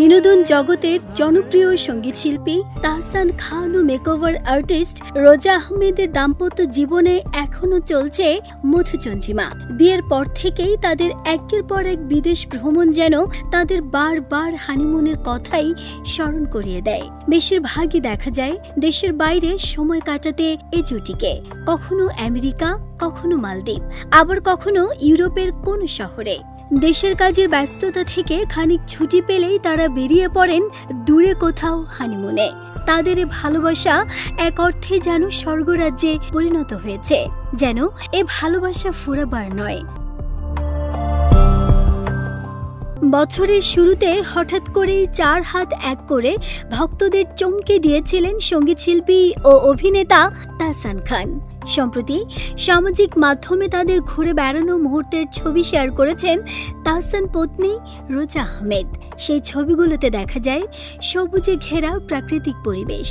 বিনোদন জগতের জনপ্রিয় সঙ্গীত শিল্পী তাহসান খান ও মেকওভার আর্টিস্ট রোজা আহমেদের দাম্পত্য জীবনে এখনো চলছে মধুচন্দ্রিমা। বিয়ের পর থেকেই তাদের একের পর এক বিদেশ ভ্রমণ যেন তাদের বারবার হানিমুনের কথাই স্মরণ করিয়ে দেয়। বেশিরভাগই দেখা যায় দেশের বাইরে সময় কাটাতে এ জুটিকে, কখনো আমেরিকা, কখনো মালদ্বীপ, আবার কখনো ইউরোপের কোন শহরে। দেশের কাজের ব্যস্ততা থেকে খানিক ছুটি পেলেই তারা বেরিয়ে পড়েন দূরে কোথাও হানিমুনে। তাদের ভালোবাসা এক অর্থে যেন স্বর্গরাজ্যে পরিণত হয়েছে, যেন এ ভালোবাসা ফুরাবার নয়। বছরের শুরুতে হঠাৎ করেই 4 হাত এক করে ভক্তদের চমকে দিয়েছিলেন সঙ্গীতশিল্পী ও অভিনেতা তাহসান খান। সম্প্রতি সামাজিক মাধ্যমে তাদের ঘুরে বেড়ানো মুহূর্তের ছবি শেয়ার করেছেন তাহসান পত্নী রোজা আহমেদ। সেই ছবিগুলোতে দেখা যায় সবুজে ঘেরা প্রাকৃতিক পরিবেশ,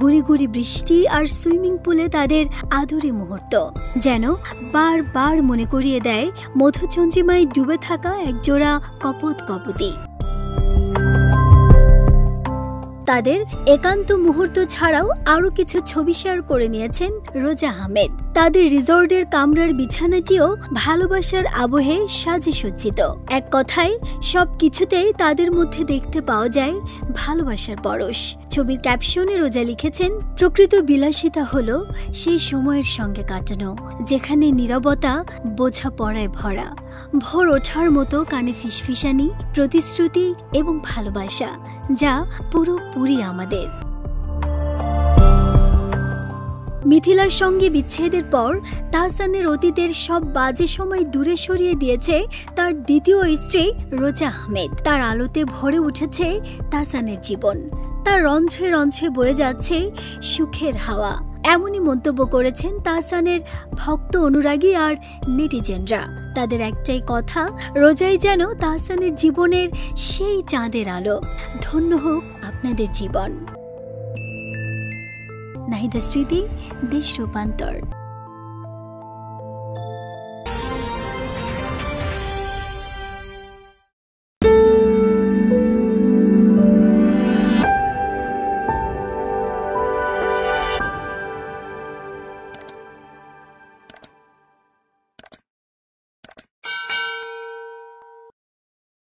গুড়ি গুড়ি বৃষ্টি আর সুইমিং পুলে তাদের আদরে মুহূর্ত, যেন বারবার মনে করিয়ে দেয় মধুচন্দ্রিমায় ডুবে থাকা একজোড়া কপোত কপোতি। তাদের একান্ত মুহূর্ত ছাড়াও আরো কিছু ছবি শেয়ার করে নিয়েছেন রোজা আহমেদ। তাদের রিসর্টের কামরার বিছানাটিও ভালোবাসার আবহে সাজে সজ্জিত। এক কথায় সবকিছুতেই তাদের মধ্যে দেখতে পাওয়া যায় ভালোবাসার পরশ। ছবির ক্যাপশনে রোজা লিখেছেন, প্রকৃত বিলাসিতা হলো সেই সময়ের সঙ্গে কাটানো যেখানে নীরবতা বোঝাপড়ায় ভরা, ভোর ওঠার মতো কানে ফিসফিসানি, প্রতিশ্রুতি এবং ভালোবাসা, যা পুরোপুরি আমাদের। মিথিলার সঙ্গে বিচ্ছেদের পর তাহসানের অতীতের সব বাজে সময় দূরে সরিয়ে দিয়েছে তার দ্বিতীয় স্ত্রী রোজা আহমেদ। তার আলোতে ভরে উঠেছে তাহসানের জীবন, তার রন্ধ্রে রন্ধ্রে বয়ে যাচ্ছে সুখের হাওয়া। এমনই মন্তব্য করেছেন তাহসানের ভক্ত, অনুরাগী আর নেটিজেনরা। তাদের একটাই কথা, রোজাই যেন তাহসানের জীবনের সেই চাঁদের আলো। ধন্য হোক আপনাদের জীবন। নাহিদা স্মৃতি, দেশ রূপান্তর।